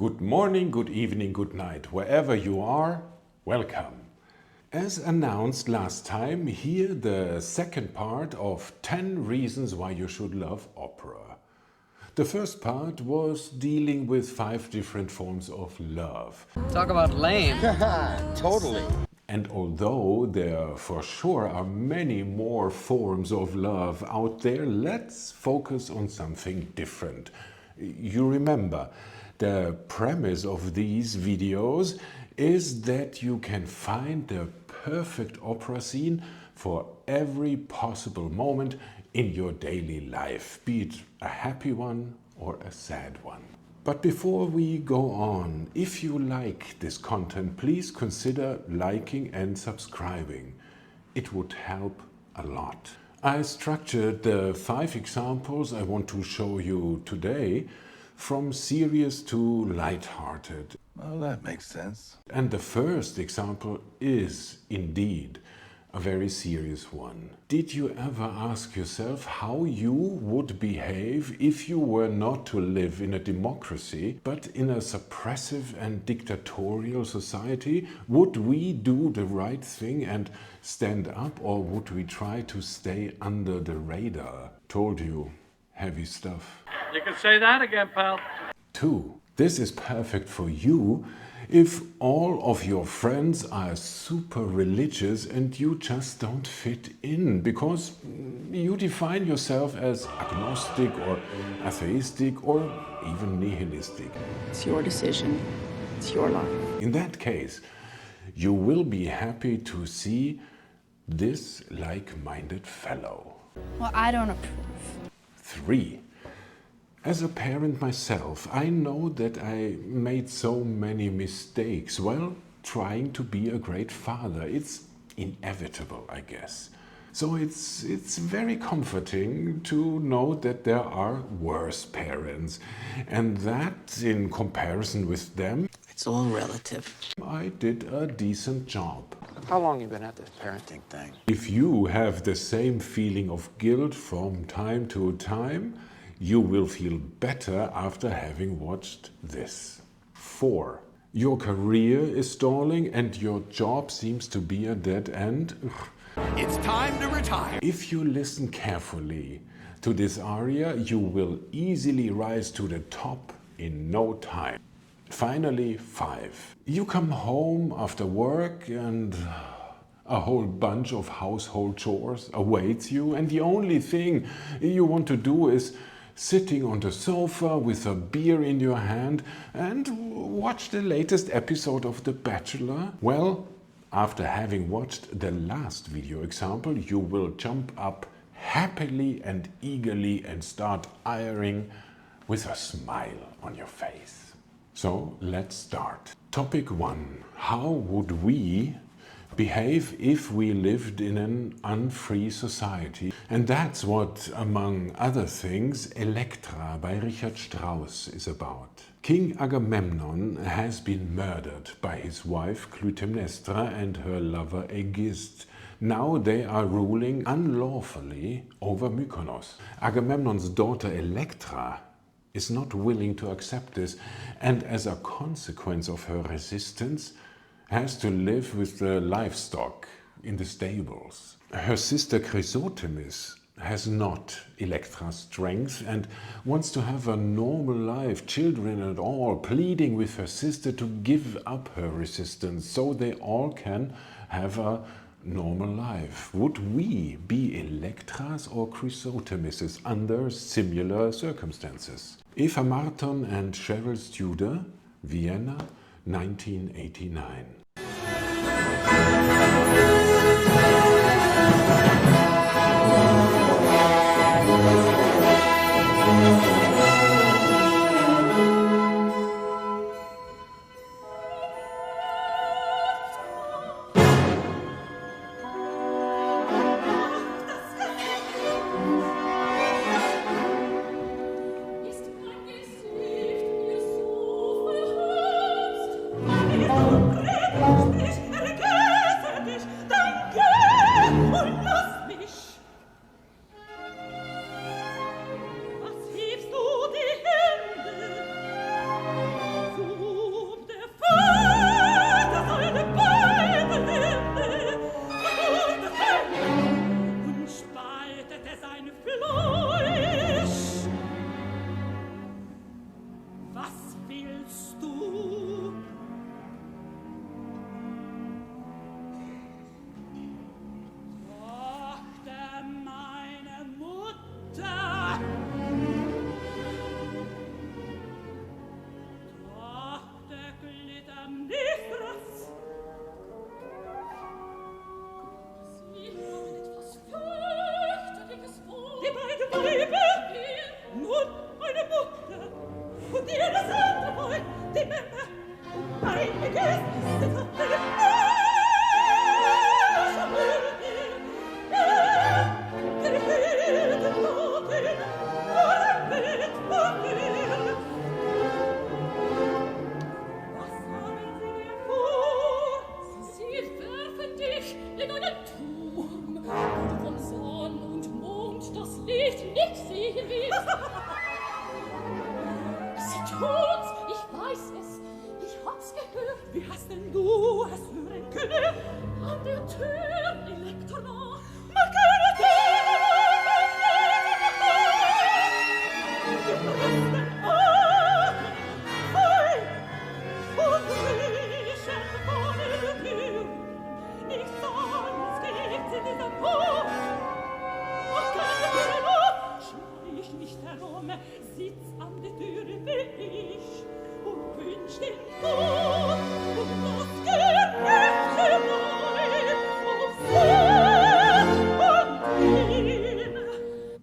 Good morning, good evening, good night. Wherever you are, welcome. As announced last time, here the second part of 10 reasons why you should love opera. The first part was dealing with 5 different forms of love. Talk about lame. Totally. And although there for sure are many more forms of love out there, let's focus on something different. You remember, the premise of these videos is that you can find the perfect opera scene for every possible moment in your daily life, be it a happy one or a sad one. But before we go on, if you like this content, please consider liking and subscribing. It would help a lot. I structured the 5 examples I want to show you today from serious to light-hearted. Well, that makes sense. And the first example is indeed a very serious one. Did you ever ask yourself how you would behave if you were not to live in a democracy, but in a suppressive and dictatorial society? Would we do the right thing and stand up, or would we try to stay under the radar? Told you, heavy stuff. You can say that again, pal. 2. This is perfect for you if all of your friends are super religious and you just don't fit in because you define yourself as agnostic or atheistic or even nihilistic. It's your decision. It's your life. In that case, you will be happy to see this like-minded fellow. Well, I don't approve. 3. As a parent myself, I know that I made so many mistakes while trying to be a great father. It's inevitable, I guess. So it's very comforting to know that there are worse parents and that in comparison with them, It's all relative. I did a decent job. How long you been at this parenting thing? If you have the same feeling of guilt from time to time, you will feel better after having watched this. 4. Your career is stalling and your job seems to be a dead end. It's time to retire. If you listen carefully to this aria, you will easily rise to the top in no time. Finally, 5. You come home after work and a whole bunch of household chores awaits you, and the only thing you want to do is sitting on the sofa with a beer in your hand and watch the latest episode of The Bachelor. Well, after having watched the last video example, you will jump up happily and eagerly and start ironing with a smile on your face. So let's start. Topic 1. How would we behave if we lived in an unfree society? And that's what, among other things, Elektra by Richard Strauss is about. King Agamemnon has been murdered by his wife Clytemnestra and her lover Aegisth. Now they are ruling unlawfully over Mykonos. Agamemnon's daughter Elektra is not willing to accept this, and as a consequence of her resistance, has to live with the livestock in the stables. Her sister Chrysothemis has not Elektra's strength and wants to have a normal life, children and all, pleading with her sister to give up her resistance so they all can have a normal life. Would we be Elektras or Chrysothemises under similar circumstances? Eva Marton and Cheryl Studer, Vienna, 1989. Was hebst du die Hände?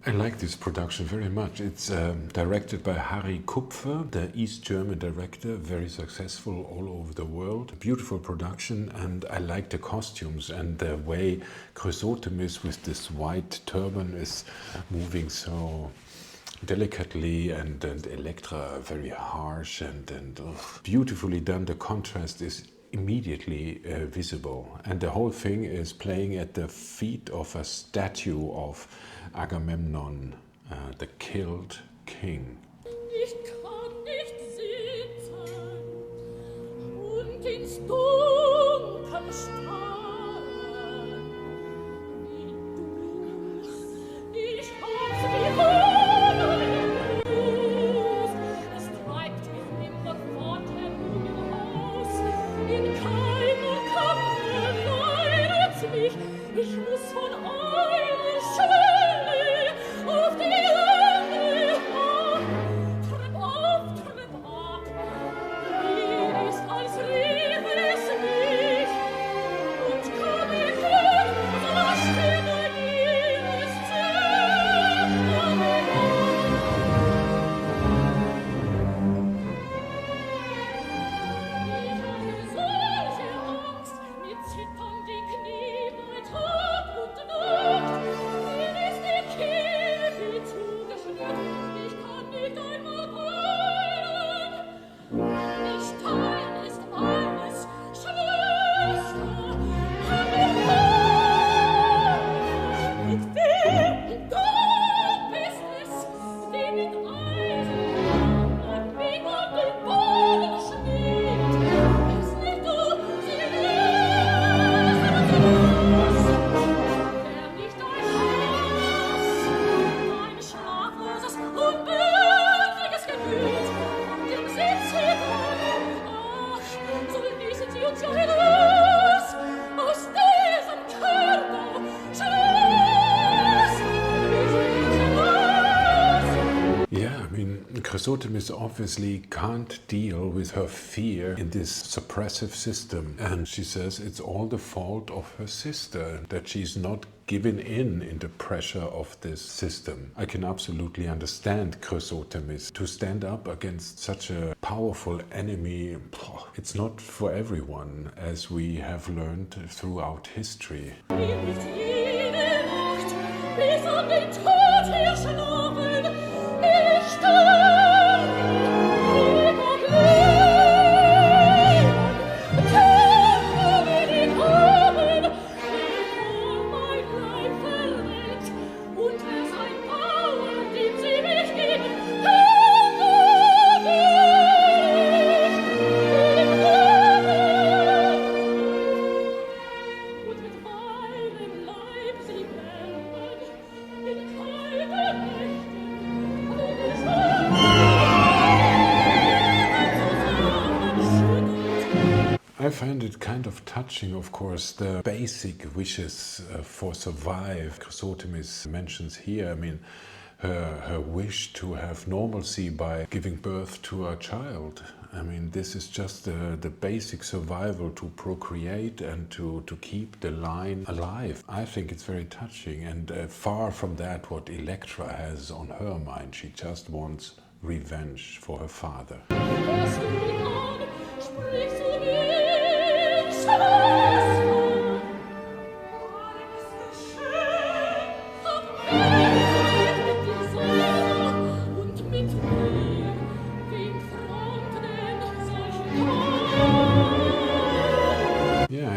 I like this production very much. It's directed by Harry Kupfer, the East German director, very successful all over the world. Beautiful production, and I like the costumes and the way Chrysothemis with this white turban is moving so delicately, and Elektra very harsh and beautifully done. The contrast is immediately visible, and the whole thing is playing at the feet of a statue of Agamemnon, the killed king. Ich kann nicht sitzen und ins Dunkel starren wie du. Ich hab's wie Hohn, es treibt mich immer fort herum im Haus. In keiner Kammer leitet's mich, ich muss von einer Schwelle auf die Länge ab. Trepp auf, trepp ab, wie es als rief es mich. Und komm ich hin, so stimme ihres Zimmer Ich hatte solche Angst, mir zittern die Knie bei Tag und Nacht. Mir ist die Kehle wie zugeschnürt, ich kann nicht einmal weinen. Nicht dein ist meines, Schwester, an den Haaren. Mit wem? Du bist es, die mit Eisen an mich und den Boden schmiegt. Bist nicht du, sie wer nicht dein Hass, dein schlafloses, unbändiges Gemüt, an dem sie zittern, ach, so ließen sie uns ja hinaus, aus diesem Körper, Schluss, hinaus. Yeah, I mean, Chrysothemis obviously can't deal with her fear in this suppressive system. And she says it's all the fault of her sister, that she's not given in the pressure of this system. I can absolutely understand Chrysothemis. To stand up against such a powerful enemy, it's not for everyone, as we have learned throughout history. Mir nicht jede Nacht, bis an den Tod wir schlafen, ich sterbe, lieber Leben, kämpfe wir die Armen, bevor mein Leib verwelkt, und wer sein Bauer, dem sie mich geben, und mit meinem Leib sie wärmen, in kalten Nächten, wenn es zusammenschüttelt. I find it kind of touching, of course, the basic wishes for survive. Chrysothemis mentions here, I mean, her wish to have normalcy by giving birth to a child. I mean, this is just the basic survival, to procreate and to keep the line alive. I think it's very touching, and far from that what Elektra has on her mind. She just wants revenge for her father. Hörst du ihn an, sprichst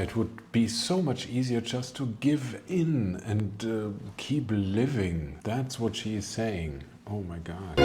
it would be so much easier just to give in and keep living. That's what she is saying. Oh my God.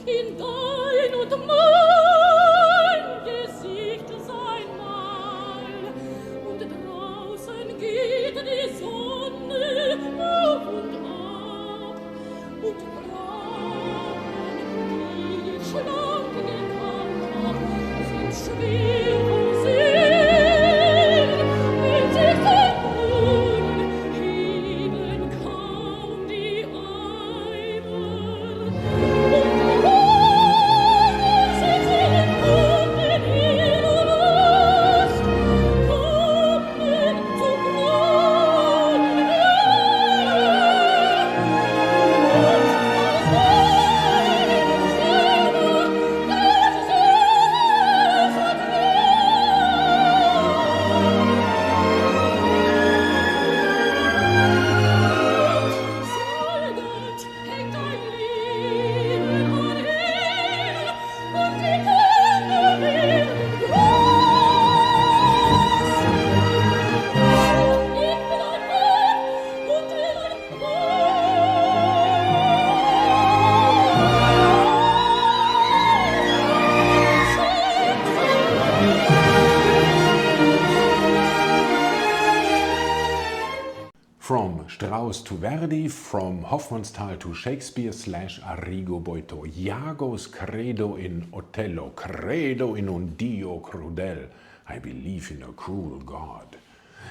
In dein und mein Gesicht sein Mal, und draußen geht die Sonne auf und ab, und Frauen, die schlank gekannt sind schwer vom Sinn, wenn sie verloren, heben kaum die Eimer. From Strauss to Verdi, from Hofmannsthal to Shakespeare / Arrigo Boito. Iago's credo in Otello, credo in un Dio crudel. I believe in a cruel God.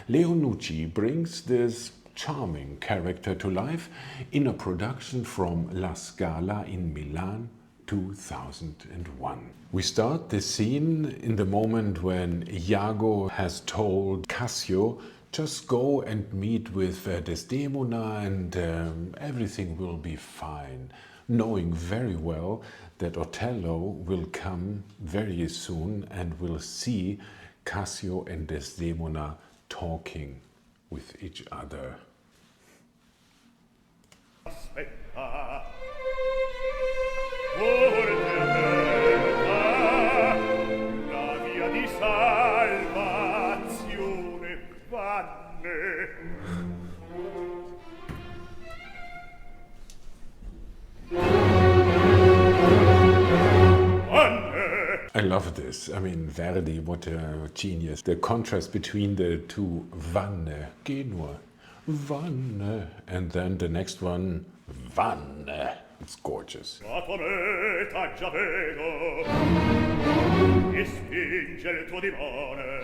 Leo Nucci brings this charming character to life in a production from La Scala in Milan, 2001. We start the scene in the moment when Iago has told Cassio, just go and meet with Desdemona and everything will be fine, knowing very well that Othello will come very soon and will see Cassio and Desdemona talking with each other. Aspetta. La via di salvazione vanne. I love this. I mean, Verdi, what a genius. The contrast between the two, vanne, genua, vanne, and then the next one, vanne. It's gorgeous. La tua meta già vedo e spinge il tuo dimone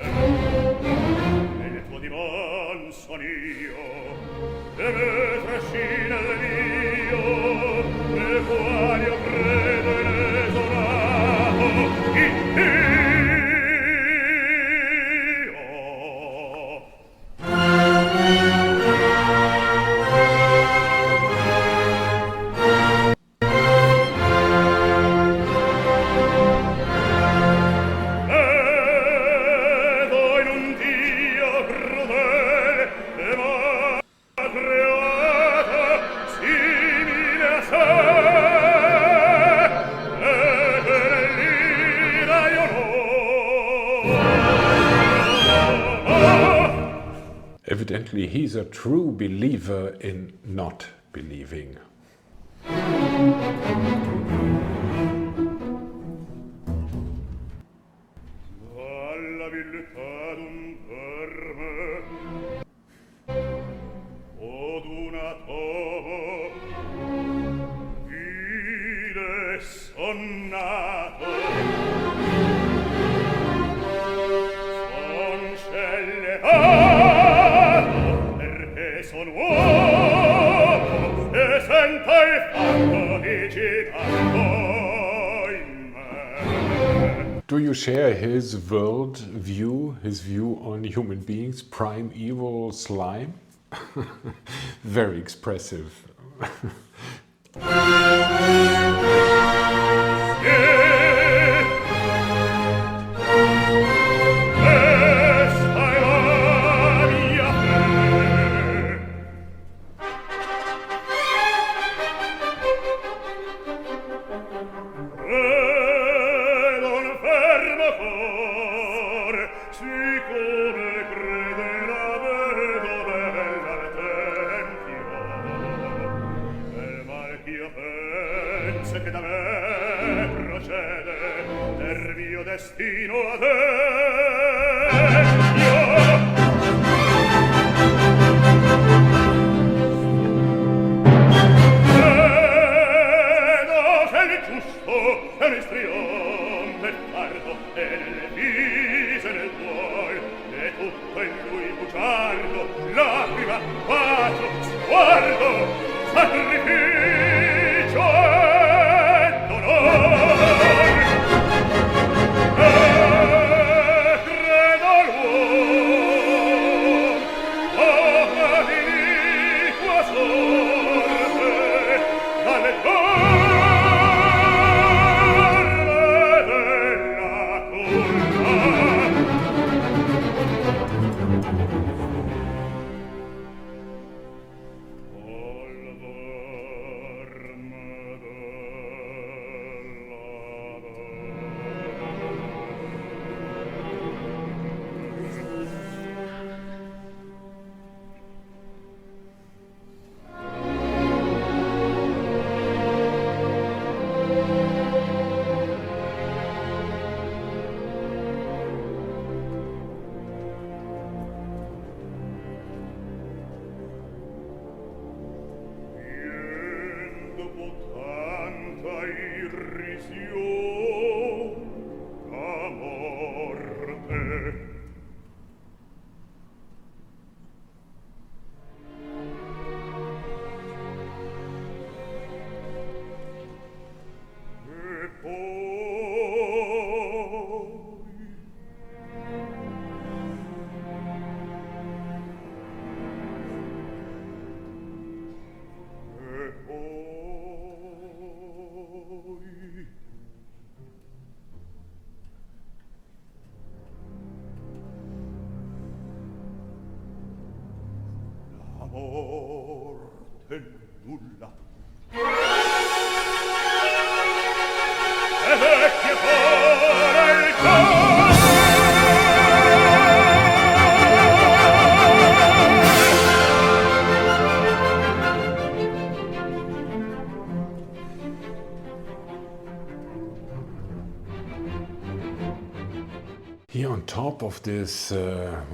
e il tuo dimon son io e me trascina il mio nel quale io credo inesorato in Dio. Evidently, he's a true believer in not believing. Alla viltà d'un verme o d'una tovo vile sonnato son scelleato perché son uomo e sento il fatto di gigante in me. Do you share his world view, his view on human beings, prime evil slime? Very expressive. Che da me procede per mio destino adegno. Vedo che il giusto è un istrionte tardo e nelle vise nel cuore e tutto in lui bugiardo, lacrima, bacio, sguardo, sacrificio e dolore. Credo l'uomo, ora di tua sorte, dalle torme della colpa. Morte nulla. E vecchie fora il Here on top of this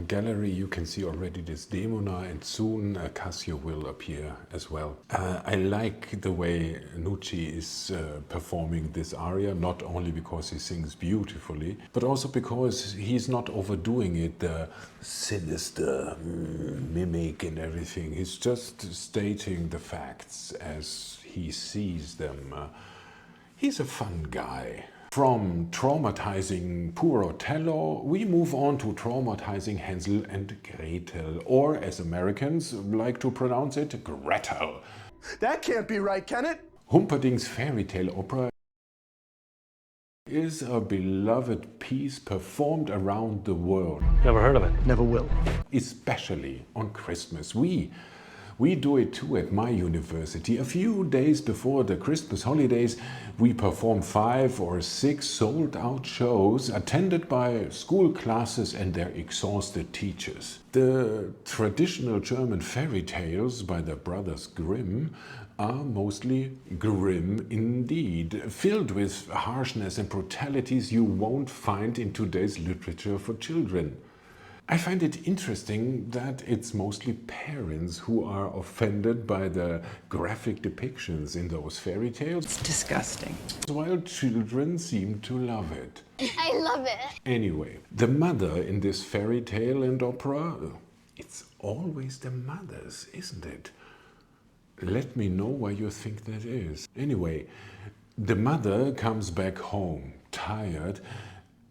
gallery you can see already this Demona, and soon Cassio will appear as well. I like the way Nucci is performing this aria, not only because he sings beautifully, but also because he's not overdoing it, the sinister mimic and everything. He's just stating the facts as he sees them. He's a fun guy. From traumatizing poor Othello, we move on to traumatizing Hansel and Gretel, or as Americans like to pronounce it, Gretel. That can't be right, can it? Humperdinck's fairy tale opera is a beloved piece performed around the world. Never heard of it. Never will. Especially on Christmas. We We do it too at my university. A few days before the Christmas holidays, we perform 5 or 6 sold-out shows attended by school classes and their exhausted teachers. The traditional German fairy tales by the brothers Grimm are mostly grim indeed, filled with harshness and brutalities you won't find in today's literature for children. I find it interesting that it's mostly parents who are offended by the graphic depictions in those fairy tales. It's disgusting. While children seem to love it. I love it. Anyway, the mother in this fairy tale and opera, it's always the mothers, isn't it? Let me know why you think that is. Anyway, the mother comes back home, tired,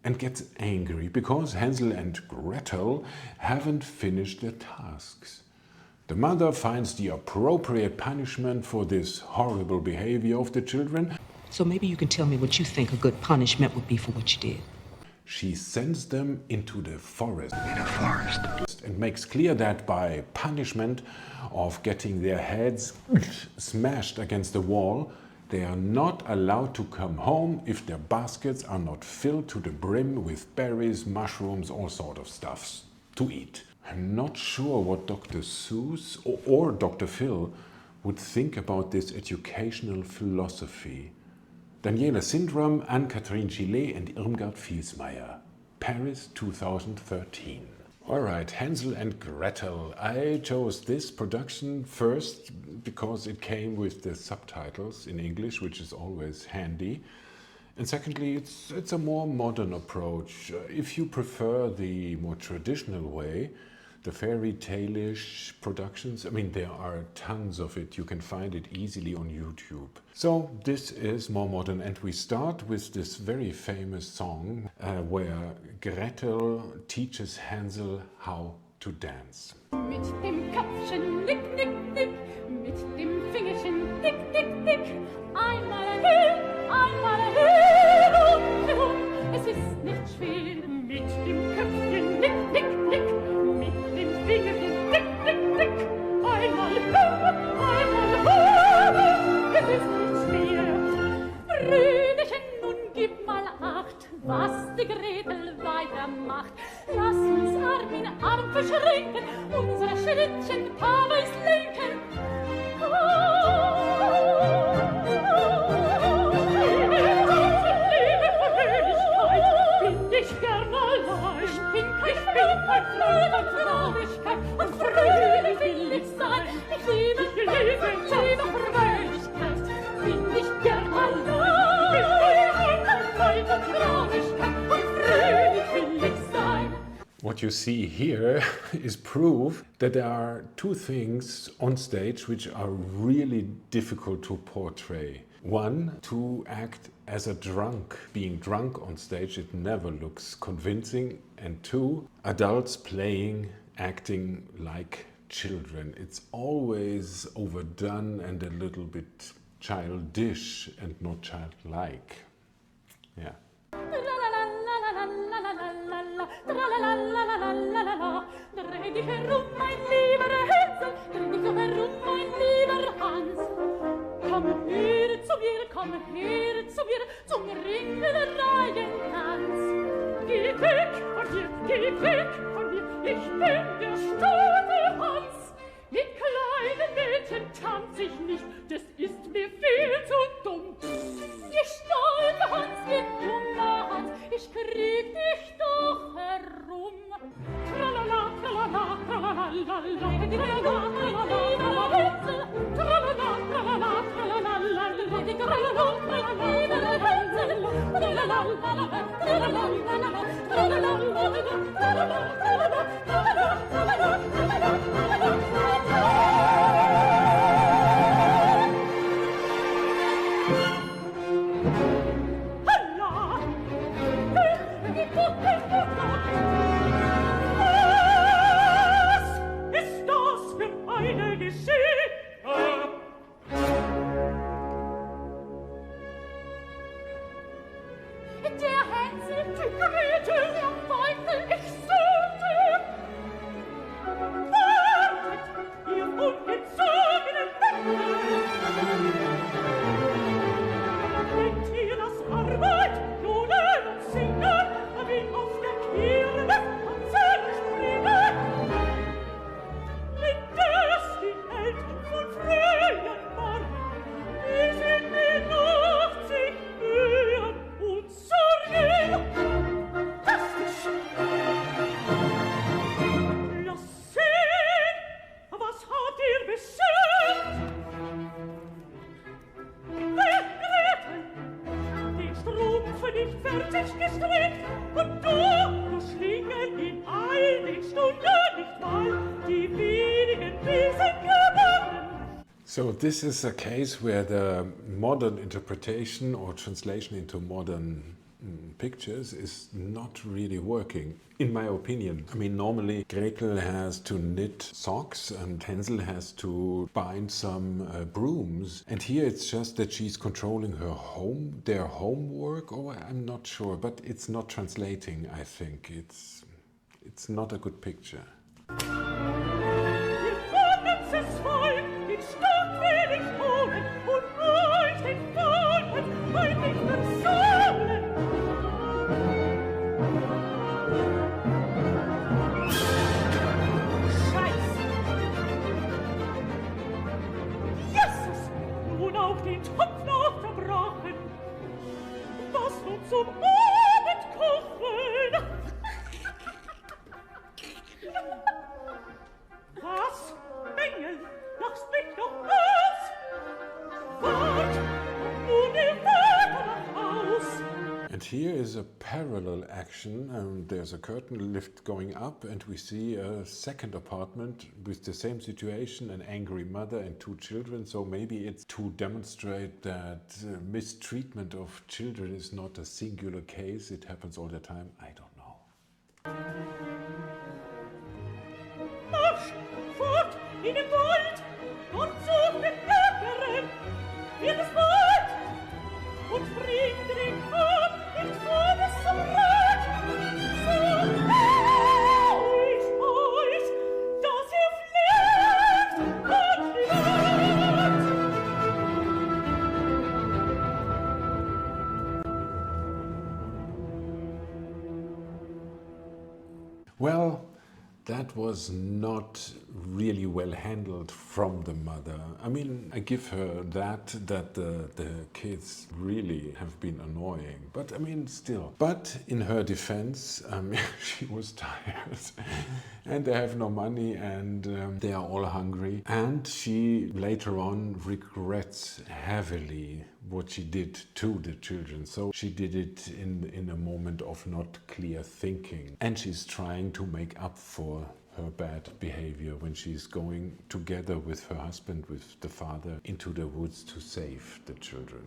and gets angry because Hansel and Gretel haven't finished their tasks. The mother finds the appropriate punishment for this horrible behavior of the children. So maybe you can tell me what you think a good punishment would be for what you did. She sends them into the forest. In a forest. And makes clear that by punishment of getting their heads smashed against the wall, they are not allowed to come home if their baskets are not filled to the brim with berries, mushrooms, all sort of stuffs to eat. I'm not sure what Dr. Seuss or Dr. Phil would think about this educational philosophy. Daniela Sindram, Anne-Catherine Gillet and Irmgard Fielsmeyer. Paris 2013. Alright, Hansel and Gretel. I chose this production first because it came with the subtitles in English, which is always handy. And secondly, it's a more modern approach. If you prefer the more traditional way, the fairy tale-ish productions, I mean, there are tons of it. You can find it easily on YouTube. So this is more modern, and we start with this very famous song where Gretel teaches Hansel how to dance. Mit dem Köpfchen nick, nick, nick, mit dem Fingerchen dick, dick, dick. Einmal hin, herum. Es ist nicht schwer, mit dem Köpfchen nick, nick, nick, mit dem Fingerchen dick, dick, dick. Einmal hin, herum. Es ist nicht schwer. Brüderchen, nun gib mal Acht, was die Gretel weitermacht. Lass uns Arm in Arm verschränken, unsere Schrittchen paarweis lenken. Bin ich gern allein, ich bin kein Freund von Fröhlichkeit, und fröhlich will ich sein. Ich liebe Leben, liebe Fröhlichkeit, bin ich gern allein, ich bin kein Freund von Fröhlichkeit, und fröhlich will ich sein. What you see here is proof that there are two things on stage which are really difficult to portray. One, to act as a drunk. Being drunk on stage, it never looks convincing. And two, adults acting like children. It's always overdone and a little bit childish and not childlike. Yeah. Dreh dich herum, mein lieber Hänsel, dreh dich herum, mein lieber Hans. Komm her zu mir, zum Ringelreigentanz. Geh weg von mir, ich bin der stolze Hans. Mit kleinen Mädchen tanz ich nicht, das ist mir viel zu dumm. Ich stolze Hans, ihr dummer Hans, ich krieg dich doch herum. Tralala, tralala, tralala, tralala, tralala, tralala, tralala, herzig gestreckt, und du schlingel in einigen Stunden nicht mal die wenigen Wesen gewonnen. So this is a case where the modern interpretation or translation into modern pictures is not really working, in my opinion. I mean, normally Gretel has to knit socks and Hansel has to bind some brooms. And here it's just that she's controlling their homework, or I'm not sure, but it's not translating, I think. It's not a good picture. Zum Abend kochen. Was? Engel, lachst mich doch aus? Wart, nun ihr Vater nach Haus. And here is a parallel action, and there's a curtain lift going up, and we see a second apartment with the same situation, an angry mother and two children. So maybe it's to demonstrate that mistreatment of children is not a singular case, it happens all the time. I don't know. Marsch, fort in den Wald, dort sucht den Bäckeren, wird es bald, und bringt den Kopf nicht vor bis zum Rad. So euch, dass ihr fliegt und lebt. Well, that was not really well handled from the mother. I mean, I give her that the kids really have been annoying. But I mean, still. But in her defense, she was tired and they have no money and they are all hungry. And she later on regrets heavily what she did to the children. So she did it in a moment of not clear thinking. And she's trying to make up for her bad behavior when she's going together with her husband, with the father, into the woods to save the children.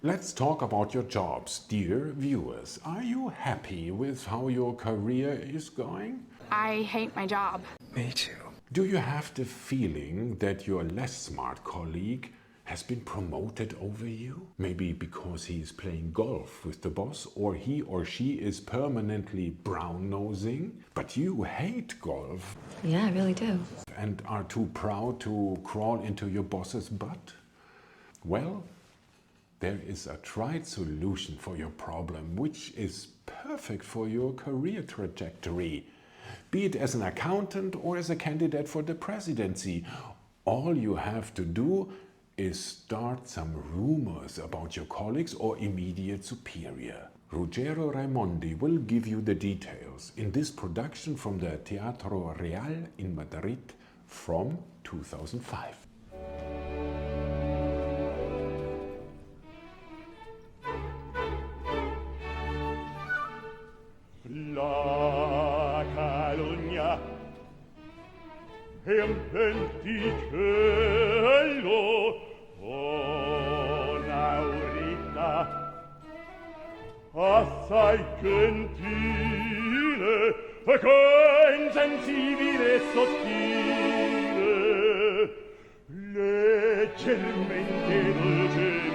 Let's talk about your jobs, dear viewers. Are you happy with how your career is going? I hate my job. Me too. Do you have the feeling that your less smart colleague has been promoted over you? Maybe because he is playing golf with the boss, or he or she is permanently brown-nosing, but you hate golf. Yeah, I really do. And are too proud to crawl into your boss's butt? Well, there is a tried solution for your problem, which is perfect for your career trajectory. Be it as an accountant or as a candidate for the presidency. All you have to do is start some rumors about your colleagues or immediate superior. Ruggero Raimondi will give you the details in this production from the Teatro Real in Madrid from 2005. La calunnia e un penticello, oh Laurita, assai gentile e insensibile e sottile, leggermente dolcemente,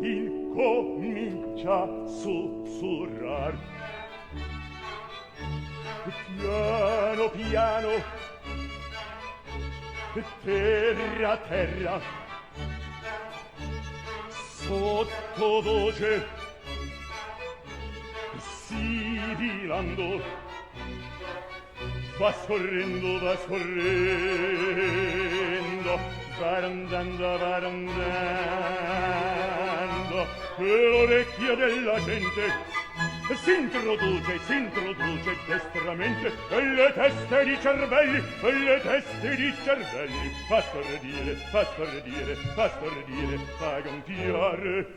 incomincia sussurrar. Piano piano, terra terra, sottovoce, sibilando, va scorrendo, barandando, e l'orecchio della gente s'introduce destramente nelle teste di cervelli, fa stordire, fa gonfiare.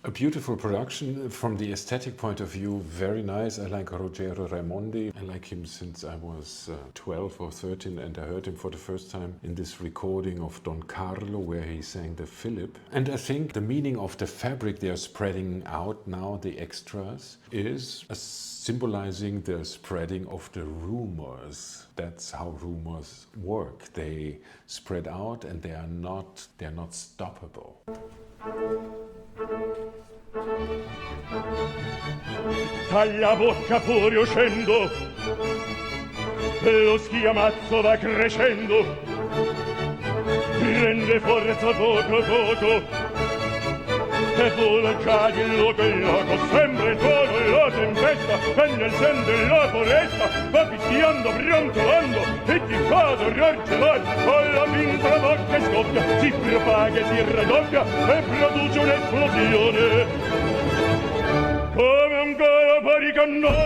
A beautiful production from the aesthetic point of view, very nice. I like Ruggero Raimondi. I like him since I was 12 or 13 and I heard him for the first time in this recording of Don Carlo where he sang the Philip. And I think the meaning of the fabric they are spreading out now, the extras, is symbolizing the spreading of the rumors. That's how rumors work. They spread out and they are not stoppable. Dalla bocca fuori uscendo, lo schiamazzo va crescendo, prende forza poco, e vola già di loco, sempre in la tempesta, e nel sen della foresta, va fischiando, brontolando, e ti fa d'orror celare, alla fin tra bocca scoppia, si propaga, si raddoppia, e produce un'esplosione. Come un colpo di cannone,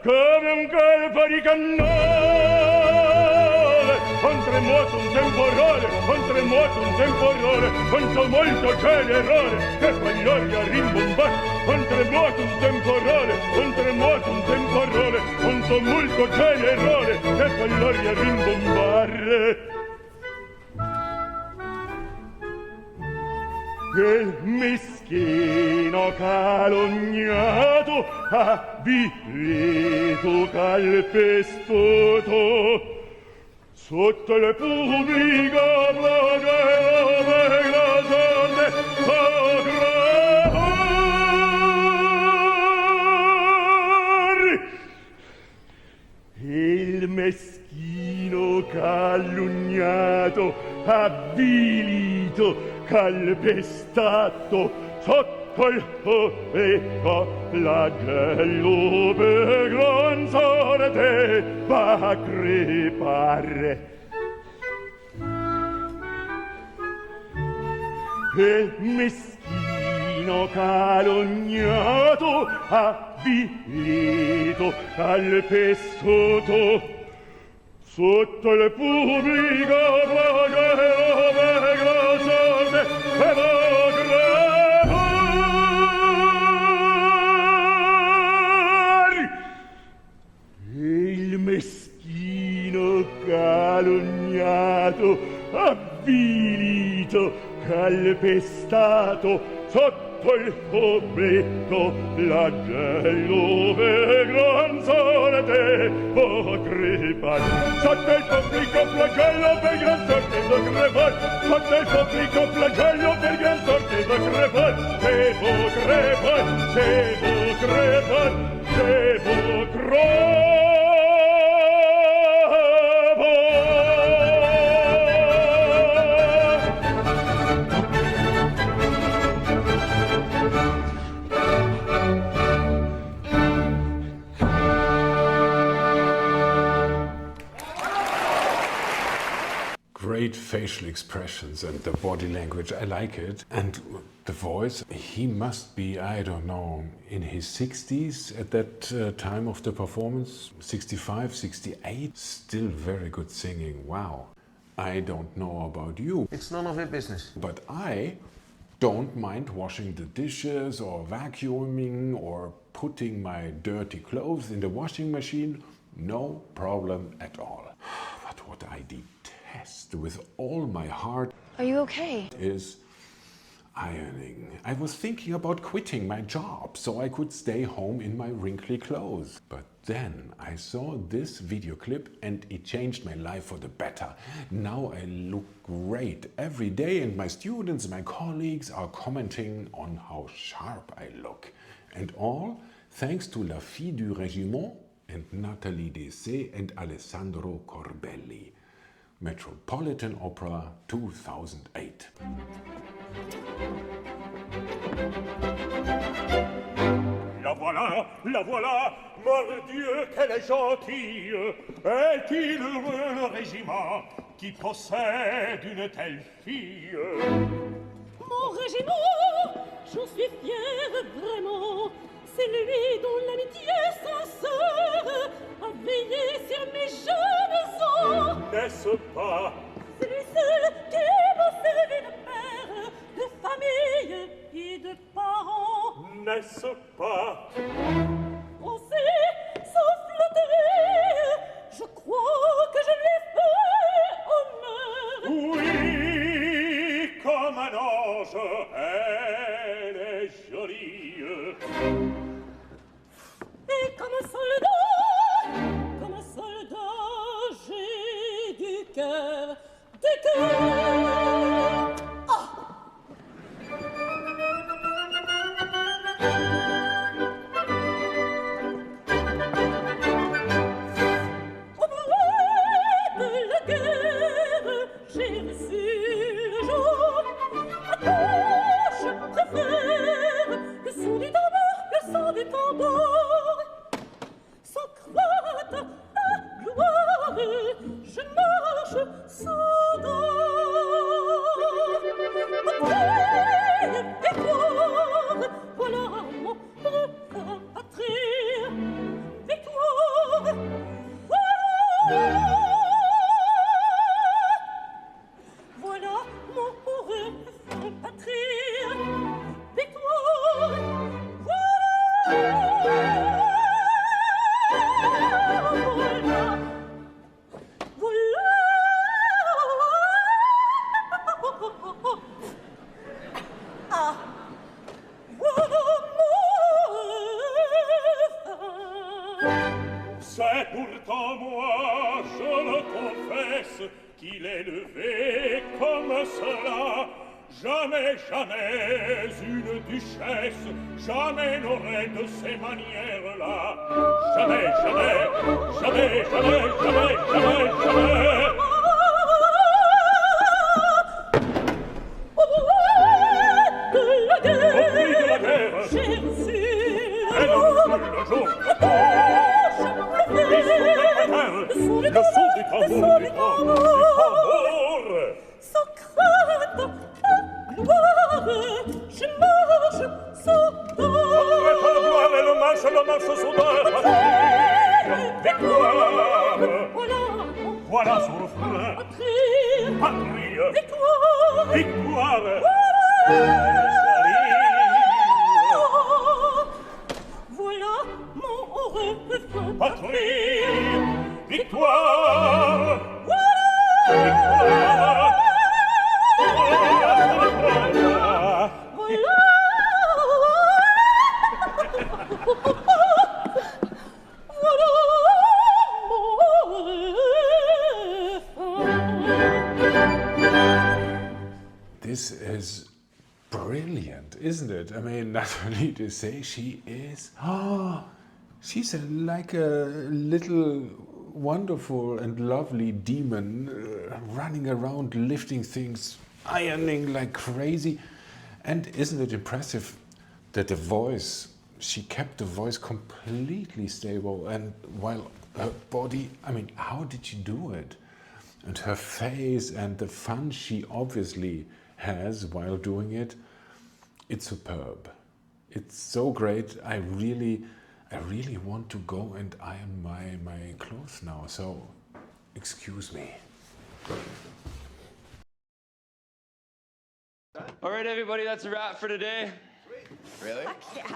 come un colpo di cannone, un tremoto, un temporale, un tumulto generale, che fa gli ori a rimbombare, un tremoto, un temporale, un tumulto generale, che fa gli ori a rimbombare. Il meschino calunniato, avvilito, calpestato, sotto le pubbliche flagelle la sorte fa gravare. Il meschino calunniato, avvilito, calpestato, sotto il pubblico flagello per gran sorte va a crepare. Il meschino calunniato, avvilito, calpestato, sotto il pubblico flagello per gran sorte va a crepare. Il meschino calunniato, avvilito, calpestato, sotto il pubblico flagello per gran sorte va a crepare. Sotto il pubblico flagello per gran sorte va a crepare. Sotto il pubblico flagello per gran sorte va a crepare. Devo crepare, devo crepare, devo crepare. Great facial expressions and the body language, I like it. And the voice, he must be, I don't know, in his 60s at that time of the performance, 65, 68, still very good singing, wow. I don't know about you. It's none of your business. But I don't mind washing the dishes or vacuuming or putting my dirty clothes in the washing machine, no problem at all. But what I detest with all my heart, Are you okay? is ironing. I was thinking about quitting my job so I could stay home in my wrinkly clothes. But then I saw this video clip and it changed my life for the better. Now I look great every day and my students, my colleagues are commenting on how sharp I look. And all thanks to La Fille du Régiment and Nathalie Dessay and Alessandro Corbelli. Metropolitan Opera 2008. La voilà, mordieu, qu'elle est gentille. Est-il heureux le régiment qui possède une telle fille? Mon régiment, j'en suis fière vraiment. C'est lui dont l'amitié sincère a veillé sur mes jeunes ans. N'est-ce pas? C'est lui seul qui m'a servi de père, de famille et de parents. N'est-ce pas? On sait, sans flatterie, je crois que je lui ai fait honneur. Oui, comme un ange, elle est jolie. Et comme un soldat, j'ai du cœur, du cœur. Ah! Au bruit de la guerre, j'ai reçu le jour. À toi, je préfère le son du tambour, le son du tambour. Sans crainte, à gloire, je marche sans victoire, voilà mon refrain patrie. Victoire, voilà mon refrain patrie. Victoire, C'est pourtant moi, je le confesse, qu'il est levé comme cela. Jamais, jamais une duchesse, jamais n'aurait de ces manières-là. Jamais, jamais, jamais, jamais, jamais, jamais, jamais. au bruit de la guerre, J'ai j'ai reçu elle a reçu le jour. Le son du tambour, du tambour. sans crainte, à gloire, je marche sans Gloire et le marche soudeur. Victoire. Voilà son refrain. Patrie. victoire, Victoire. voilà mon refrain Patrie. Victoire. Victoire. This is brilliant, isn't it? I mean, not only to say she is, she's like a little wonderful and lovely demon running around, lifting things, ironing like crazy. And isn't it impressive that the voice, she kept the voice completely stable, and while her body, I mean, how did she do it? And her face and the fun she obviously has while doing it, it's superb. It's so great. I really want to go and iron my clothes now, so excuse me. All right, everybody, that's a wrap for today. Really?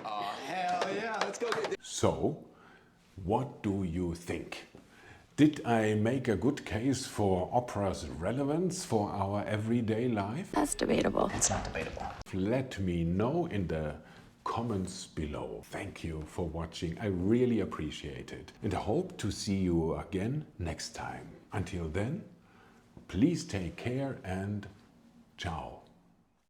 Oh, hell yeah. Let's go get this. So, what do you think? Did I make a good case for opera's relevance for our everyday life? That's debatable. It's not debatable. Let me know in the comments below. Thank you for watching. I really appreciate it. And I hope to see you again next time. Until then, please take care and ciao.